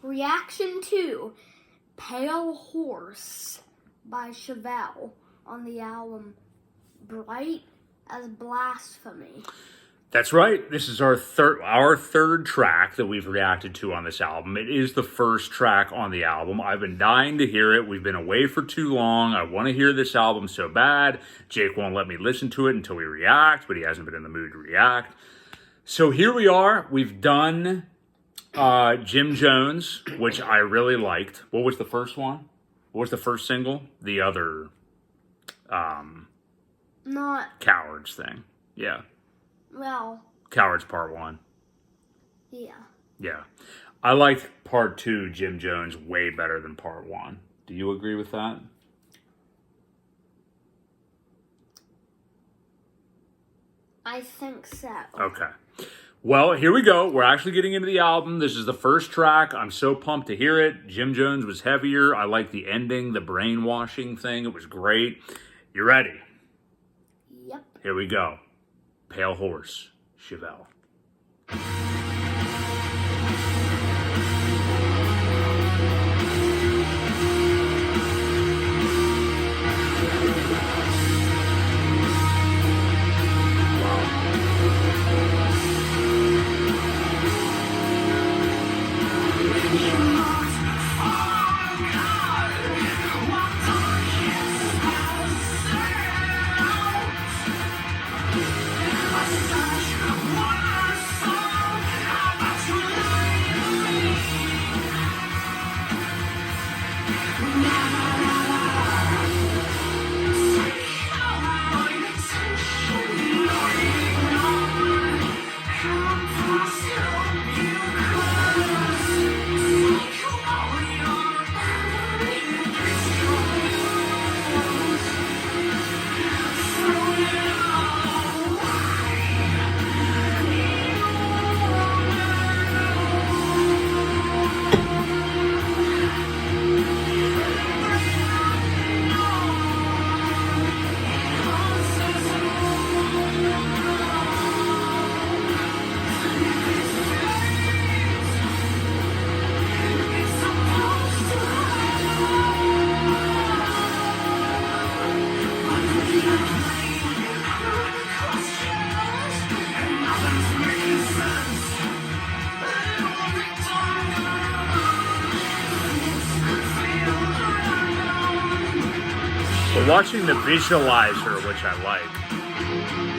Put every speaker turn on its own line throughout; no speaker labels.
reaction to Pale Horse by Chevelle on the album Bright as Blasphemy.
That's right. This is our third track that we've reacted to on this album. It is the first track on the album. I've been dying to hear it. We've been away for too long. I want to hear this album so bad. Jake won't let me listen to it until we react, but he hasn't been in the mood to react. So here we are. We've done Jim Jones, which I really liked. What was the first one? What was the first single? The other
Not
Cowards thing. Yeah.
well.
Cowards Part 1.
Yeah.
Yeah. I liked Part 2, Jim Jones, way better than Part 1. Do you agree with that?
I think so.
Okay. Well, here we go. We're actually getting into the album. This is the first track. I'm so pumped to hear it. Jim Jones was heavier. I like the ending, the brainwashing thing. It was great. You ready?
Yep.
Here we go. Pale Horse, Chevelle. We're watching the visualizer, which I like.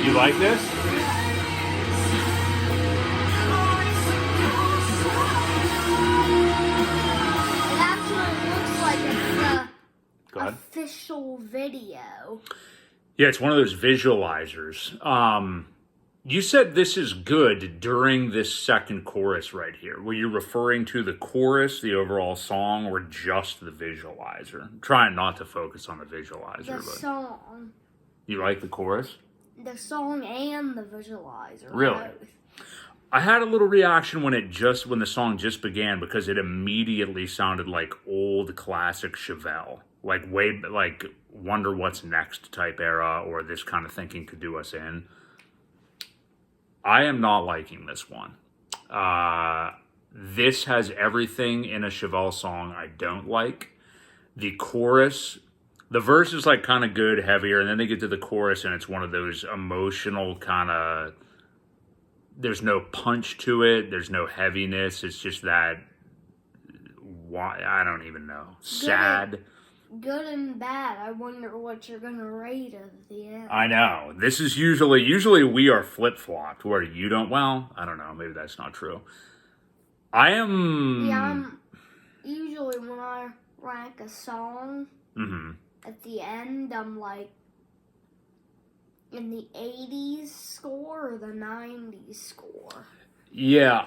You like this?
It actually looks like it's
Go ahead.
official video.
Yeah, it's one of those visualizers. You said this is good during this second chorus right here. Were you referring to the chorus, the overall song, or just the visualizer? I'm trying not to focus on the visualizer.
The
but
song.
You like the chorus?
The song and the visualizer.
Really?
Both.
I had a little reaction when the song just began because it immediately sounded like old classic Chevelle. Like Wonder What's Next type era, or This Kind of Thinking Could Do Us In. I am not liking this one. This has everything in a Chevelle song I don't like. The chorus, the verse is like kind of good, heavier, and then they get to the chorus and it's one of those emotional kind of, there's no punch to it, there's no heaviness, it's just that, I don't even know, sad.
Good and bad. I wonder what you're gonna rate at the end.
I know. This is usually we are flip-flopped, where you don't, well, I don't know, maybe that's not true.
I'm usually when I rank a song,
Mm-hmm.
at the end, I'm like in the 80s score or the 90s score.
Yeah,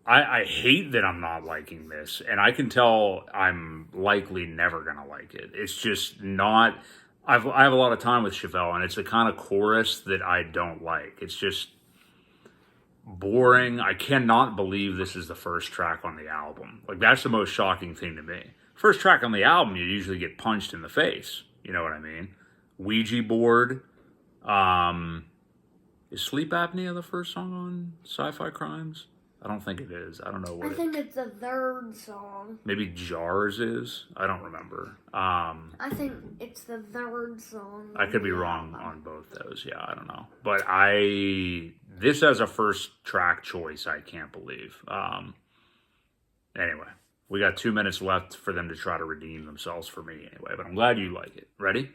I hate that I'm not liking this, and I can tell I'm likely never gonna like it. It's just not. I have a lot of time with Chevelle, and it's the kind of chorus that I don't like. It's just boring. I cannot believe this is the first track on the album. Like, that's the most shocking thing to me. First track on the album, you usually get punched in the face. You know what I mean? Ouija board. Is Sleep Apnea the first song on Sci-Fi Crimes? I don't think it is. I don't know what
I think it's the third song.
Maybe Jars is? I don't remember.
I think it's the third song.
I could be wrong on both those. Yeah, I don't know. But this as a first track choice, I can't believe. Anyway, we got 2 minutes left for them to try to redeem themselves for me anyway. But I'm glad you like it. Ready?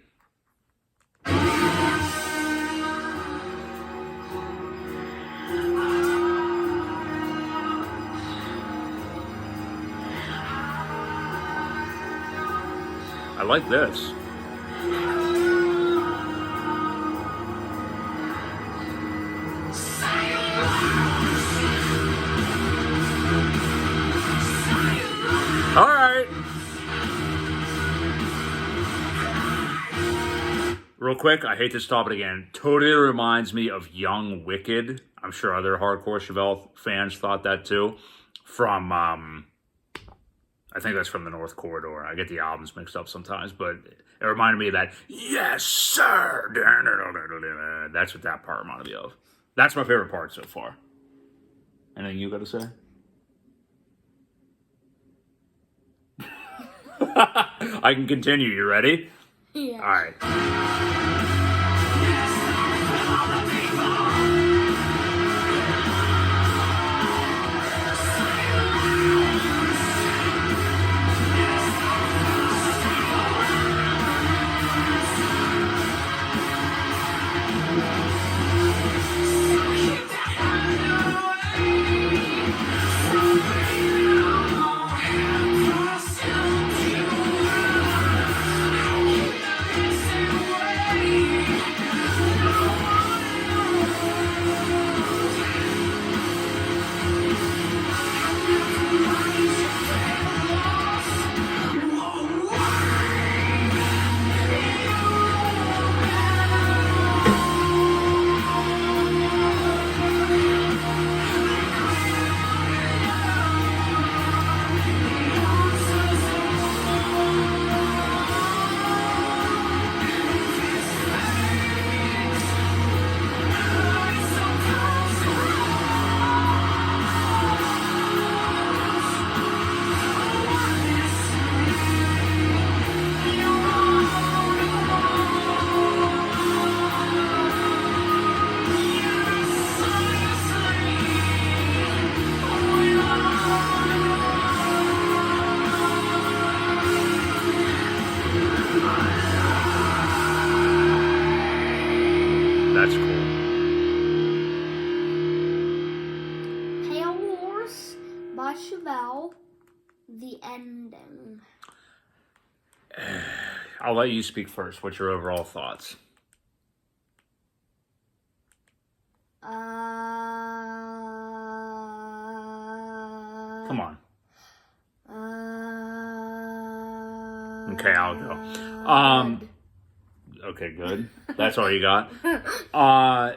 I like this. All right. Real quick, I hate to stop it again. Totally reminds me of Young Wicked. I'm sure other hardcore Chevelle fans thought that too. From, I think that's from the North Corridor. I get the albums mixed up sometimes, but it reminded me of that, yes, sir. That's what that part reminded me of. That's my favorite part so far. Anything you got to say? I can continue. You ready?
Yeah.
All right. That's cool.
Pale Horse by Chevelle. The ending.
I'll let you speak first. What's your overall thoughts? Come on. Okay, I'll go. Okay, good. That's all you got. I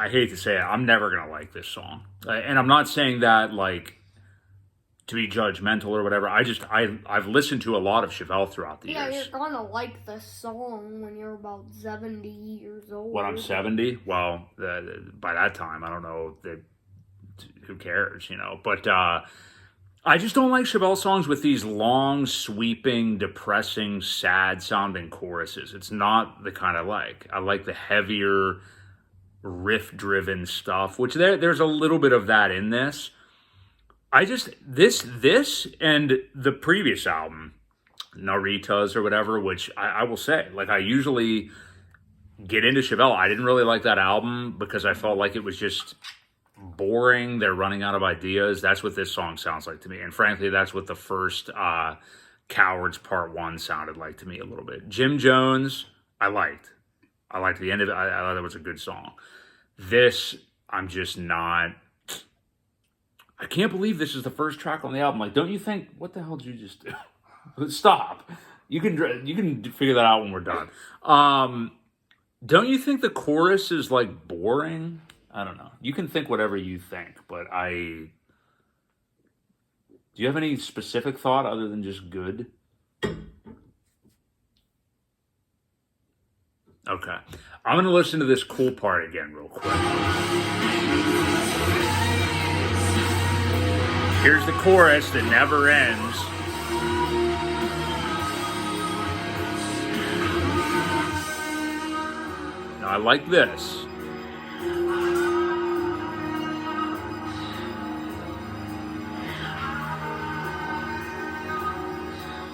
hate to say it, I'm never gonna like this song, and I'm not saying that like to be judgmental or whatever. I've listened to a lot of Chevelle throughout the
Yeah,
years.
you're gonna like this song when you're about 70 years old.
When I'm 70, well, by that time, I don't know that. Who cares, you know? But I just don't like Chevelle songs with these long, sweeping, depressing, sad-sounding choruses. It's not the kind I like. I like the heavier, riff-driven stuff, which there's a little bit of that in this. I just, this and the previous album, Naritas or whatever, which I will say, like, I usually get into Chevelle. I didn't really like that album because I felt like it was just boring. They're running out of ideas. That's what this song sounds like to me. And frankly, that's what the first Cowards Part 1 sounded like to me a little bit. Jim Jones, I liked the end of it. I thought it was a good song. This, I'm just not... I can't believe this is the first track on the album. Like, don't you think, what the hell did you just do? Stop. You can figure that out when we're done. Don't you think the chorus is, like, boring? I don't know. You can think whatever you think, but do you have any specific thought other than just good? Okay. I'm going to listen to this cool part again real quick. Here's the chorus that never ends. Now, I like this.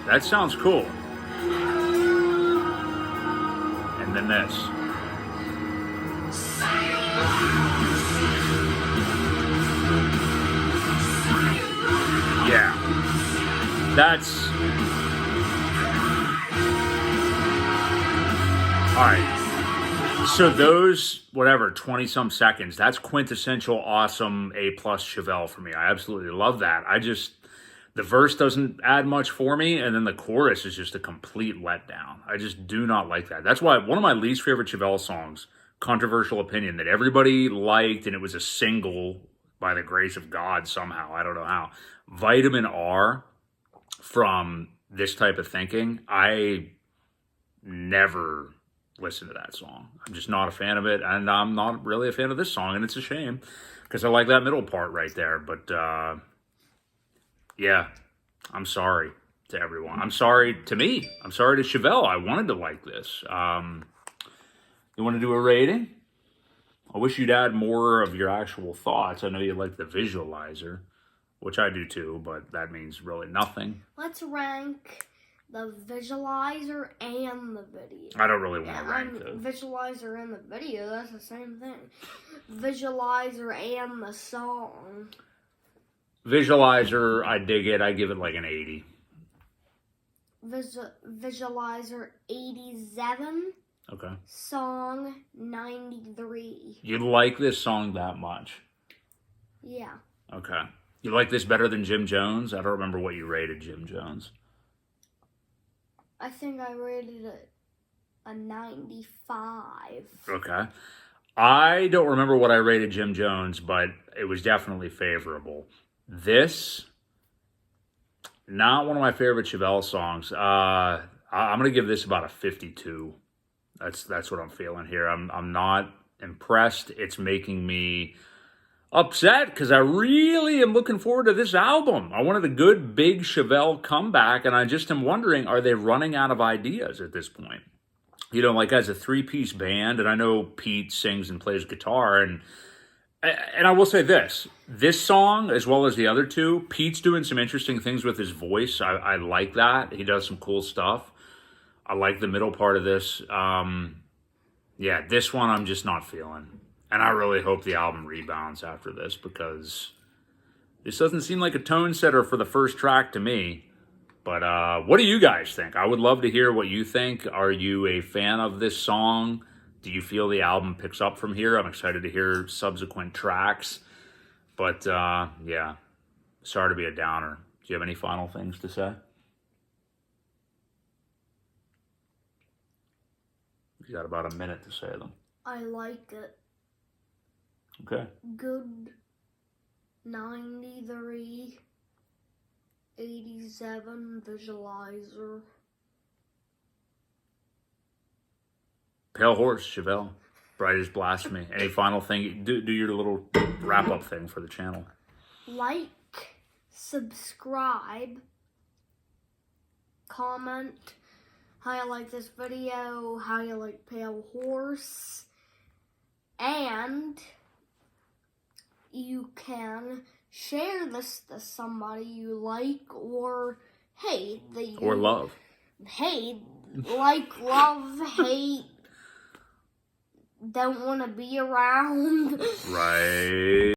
That sounds cool. And then this. Yeah. That's... Alright. So those, 20-some seconds, that's quintessential awesome A+ Chevelle for me. I absolutely love that. The verse doesn't add much for me, and then the chorus is just a complete letdown. I just do not like that. That's why one of my least favorite Chevelle songs, Controversial Opinion, that everybody liked, and it was a single by the grace of God somehow. I don't know how. Vitamin R from This Type of Thinking, I never listen to that song. I'm just not a fan of it, and I'm not really a fan of this song, and it's a shame, because I like that middle part right there, but... yeah, I'm sorry to everyone. I'm sorry to me. I'm sorry to Chevelle. I wanted to like this. You want to do a rating? I wish you'd add more of your actual thoughts. I know you like the visualizer, which I do too, but that means really nothing.
Let's rank the visualizer and the video.
I don't really want to rank the
visualizer and the video. That's the same thing. Visualizer and the song.
Visualizer, I dig it. I give it like an 80.
Visualizer 87.
Okay.
Song 93.
You like this song that much?
Yeah.
Okay. You like this better than Jim Jones? I don't remember what you rated Jim Jones.
I think I rated it a 95.
Okay. I don't remember what I rated Jim Jones, but it was definitely favorable. This, not one of my favorite Chevelle songs. I'm going to give this about a 52. That's what I'm feeling here. I'm not impressed. It's making me upset because I really am looking forward to this album. I wanted a good, big Chevelle comeback, and I just am wondering, are they running out of ideas at this point? You know, like as a three-piece band, and I know Pete sings and plays guitar, and I will say this song, as well as the other two, Pete's doing some interesting things with his voice. I like that. He does some cool stuff. I like the middle part of this. Yeah, this one I'm just not feeling. And I really hope the album rebounds after this, because this doesn't seem like a tone setter for the first track to me. But what do you guys think? I would love to hear what you think. Are you a fan of this song? Do you feel the album picks up from here? I'm excited to hear subsequent tracks. But, yeah, sorry to be a downer. Do you have any final things to say? You got about a minute to say them.
I like it.
Okay.
Good 93, 87 visualizer.
Pale Horse, Chevelle. Bright as Blasphemy. Any final thing? Do your little wrap-up thing for the channel.
Like, subscribe, comment how you like this video, how you like Pale Horse, and you can share this to somebody you like or hate.
Or love.
Hate, like, love, hate, don't want to be around.
Right.